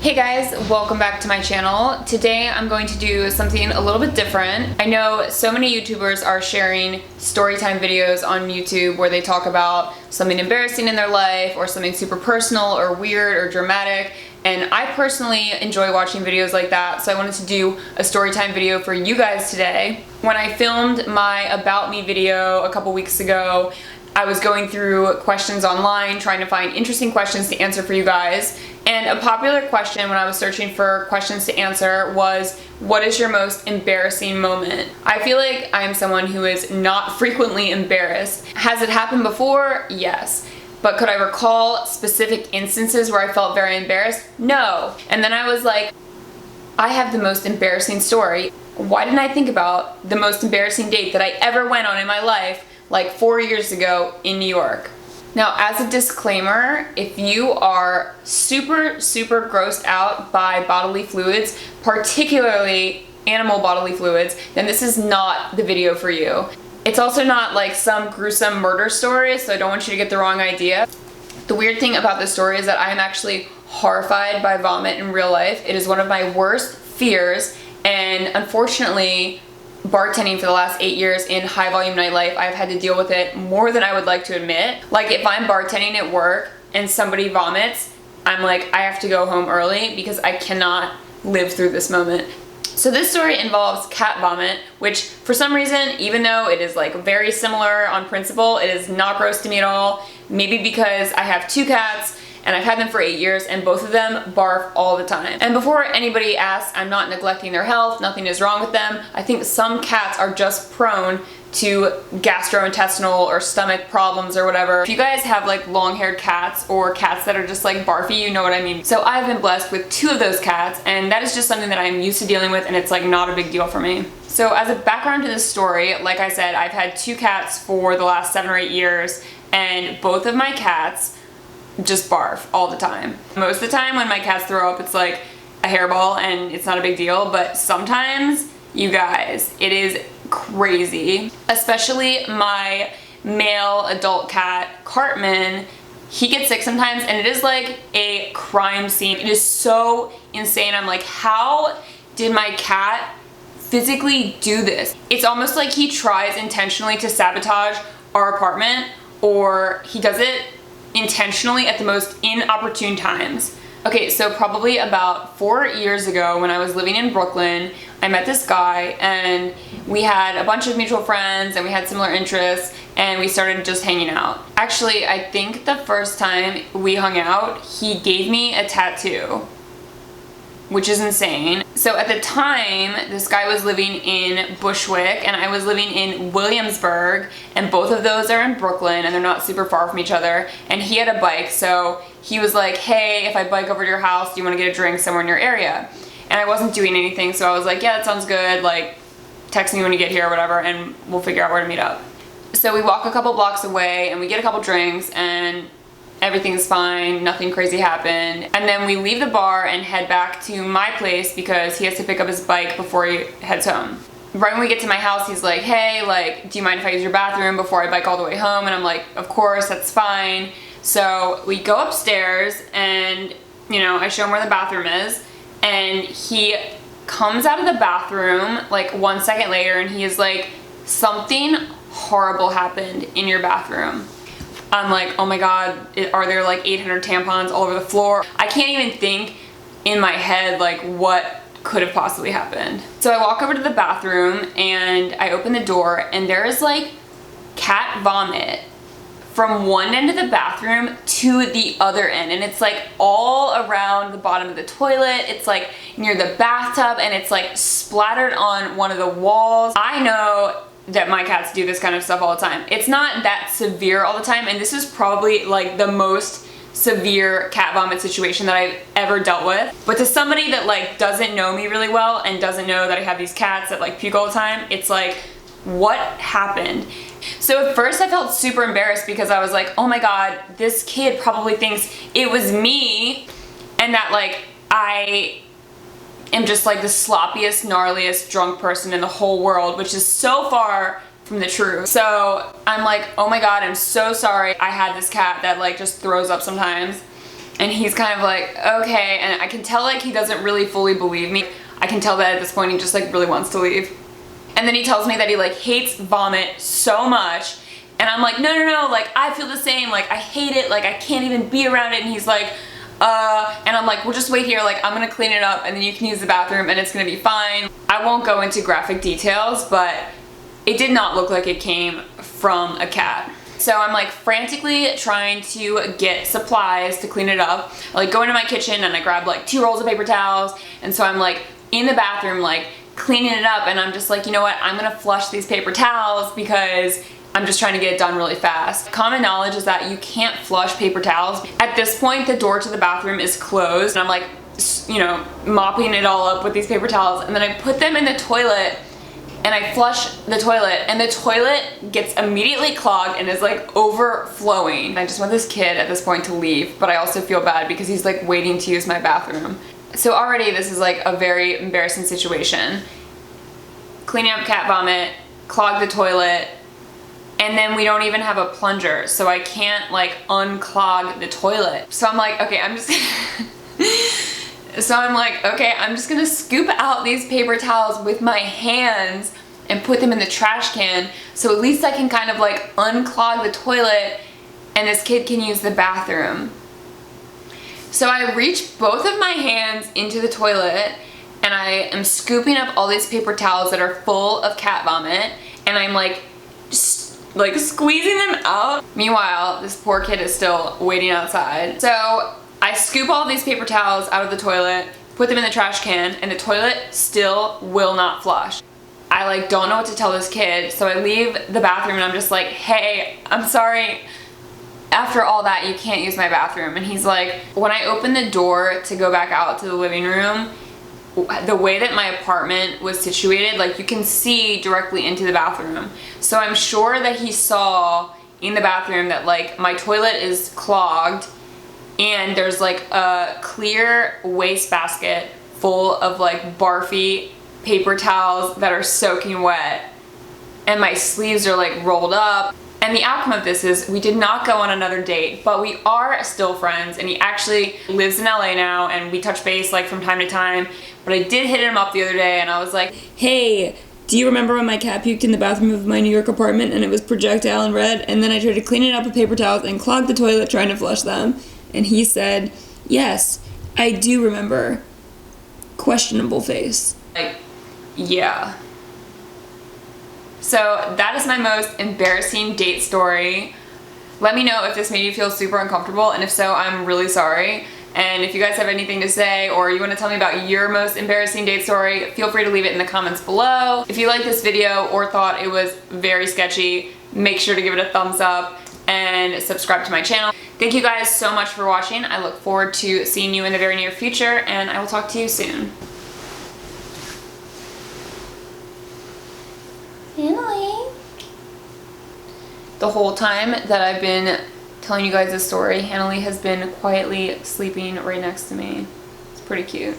Hey guys, welcome back to my channel. Today I'm going to do something a little bit different. I know so many YouTubers are sharing storytime videos on YouTube where they talk about something embarrassing in their life or something super personal or weird or dramatic, and I personally enjoy watching videos like that, so I wanted to do a storytime video for you guys today. When I filmed my About Me video a couple weeks ago, I was going through questions online trying to find interesting questions to answer for you guys. And a popular question when I was searching for questions to answer was, what is your most embarrassing moment? I feel like I am someone who is not frequently embarrassed. Has it happened before? Yes. But could I recall specific instances where I felt very embarrassed? No. And then I was like, I have the most embarrassing story. Why didn't I think about the most embarrassing date that I ever went on in my life like 4 years ago in New York? Now, as a disclaimer, if you are super grossed out by bodily fluids, particularly animal bodily fluids, then this is not the video for you. It's also not like some gruesome murder story, so I don't want you to get the wrong idea. The weird thing about this story is that I am actually horrified by vomit in real life. It is one of my worst fears, and unfortunately, bartending for the last 8 years in high volume nightlife, I've had to deal with it more than I would like to admit. Like, if I'm bartending at work and somebody vomits, I'm like, I have to go home early because I cannot live through this moment. So this story involves cat vomit, which for some reason, even though it is like very similar on principle, it is not gross to me at all. Maybe because I have 2 cats and I've had them for 8 years and both of them barf all the time. And before anybody asks, I'm not neglecting their health, nothing is wrong with them. I think some cats are just prone to gastrointestinal or stomach problems or whatever. If you guys have like long-haired cats or cats that are just like barfy, you know what I mean. So I've been blessed with 2 of those cats, and that is just something that I'm used to dealing with, and it's like not a big deal for me. So as a background to this story, like I said, I've had 2 cats for the last 7 or 8 years, and both of my cats just barf all the time. Most of the time when my cats throw up, it's like a hairball and it's not a big deal, but sometimes, you guys, it is crazy. Especially my male adult cat, Cartman, he gets sick sometimes and it is like a crime scene. It is so insane. I'm like, how did my cat physically do this? It's almost like he tries intentionally to sabotage our apartment, or he does it intentionally at the most inopportune times. Okay, so probably about 4 years ago when I was living in Brooklyn, I met this guy and we had a bunch of mutual friends and we had similar interests and we started just hanging out. Actually, I think the first time we hung out, he gave me a tattoo, which is insane. So at the time, this guy was living in Bushwick and I was living in Williamsburg, and both of those are in Brooklyn and they're not super far from each other. And he had a bike, so he was like, hey, if I bike over to your house, do you want to get a drink somewhere in your area? And I wasn't doing anything, so I was like, yeah, that sounds good, like, text me when you get here or whatever and we'll figure out where to meet up. So we walk a couple blocks away and we get a couple drinks and everything's fine, nothing crazy happened. And then we leave the bar and head back to my place because he has to pick up his bike before he heads home. Right when we get to my house, he's like, hey, like, do you mind if I use your bathroom before I bike all the way home? And I'm like, of course, that's fine. So we go upstairs and, you know, I show him where the bathroom is, and he comes out of the bathroom like 1 second later and he is like, something horrible happened in your bathroom. I'm like, oh my god, are there like 800 tampons all over the floor? I can't even think in my head like what could have possibly happened. So I walk over to the bathroom and I open the door and there is like cat vomit from one end of the bathroom to the other end, and it's like all around the bottom of the toilet. It's like near the bathtub and it's like splattered on one of the walls. I know that my cats do this kind of stuff all the time. It's not that severe all the time, and this is probably like the most severe cat vomit situation that I've ever dealt with. But to somebody that like doesn't know me really well and doesn't know that I have these cats that like puke all the time, it's like, what happened? So at first I felt super embarrassed because I was like, oh my god, this kid probably thinks it was me and that like I am just like the sloppiest, gnarliest drunk person in the whole world, which is so far from the truth. So I'm like, oh my god, I'm so sorry I had this cat that like just throws up sometimes. And he's kind of like, okay, and I can tell like he doesn't really fully believe me. I can tell that at this point he just like really wants to leave. And then he tells me that he like hates vomit so much. And I'm like, no, like I feel the same, like I hate it, like I can't even be around it. And he's like, and I'm like, well just wait here, like I'm gonna clean it up and then you can use the bathroom and it's gonna be fine. I won't go into graphic details, but it did not look like it came from a cat. So I'm like frantically trying to get supplies to clean it up. I like go into my kitchen and I grab like 2 rolls of paper towels. And so I'm like in the bathroom like cleaning it up and I'm just like, you know what, I'm gonna flush these paper towels because I'm just trying to get it done really fast. Common knowledge is that you can't flush paper towels. At this point, the door to the bathroom is closed and I'm like, you know, mopping it all up with these paper towels and then I put them in the toilet and I flush the toilet and the toilet gets immediately clogged and is like overflowing. I just want this kid at this point to leave, but I also feel bad because he's like waiting to use my bathroom. So already this is like a very embarrassing situation. Cleaning up cat vomit, clog the toilet, and then we don't even have a plunger, so I can't like unclog the toilet. So I'm like, okay, I'm just gonna scoop out these paper towels with my hands and put them in the trash can, so at least I can kind of like unclog the toilet and this kid can use the bathroom. So I reach both of my hands into the toilet and I am scooping up all these paper towels that are full of cat vomit and I'm like squeezing them out. Meanwhile, this poor kid is still waiting outside. So I scoop all these paper towels out of the toilet, put them in the trash can, and the toilet still will not flush. I like don't know what to tell this kid, so I leave the bathroom and I'm just like, hey, I'm sorry. After all that, you can't use my bathroom. And he's like, when I opened the door to go back out to the living room, the way that my apartment was situated, like you can see directly into the bathroom. So I'm sure that he saw in the bathroom that like my toilet is clogged and there's like a clear wastebasket full of like barfy paper towels that are soaking wet and my sleeves are like rolled up. And the outcome of this is we did not go on another date, but we are still friends and he actually lives in LA now and we touch base like from time to time. But I did hit him up the other day and I was like, hey, do you remember when my cat puked in the bathroom of my New York apartment and it was projectile and red and then I tried to clean it up with paper towels and clogged the toilet trying to flush them? And he said, yes, I do remember. Questionable face. Like, yeah. So that is my most embarrassing date story. Let me know if this made you feel super uncomfortable, and if so, I'm really sorry. And if you guys have anything to say or you want to tell me about your most embarrassing date story, feel free to leave it in the comments below. If you liked this video or thought it was very sketchy, make sure to give it a thumbs up and subscribe to my channel. Thank you guys so much for watching. I look forward to seeing you in the very near future, and I will talk to you soon. Annalie. The whole time that I've been telling you guys this story, Annalie has been quietly sleeping right next to me. It's pretty cute.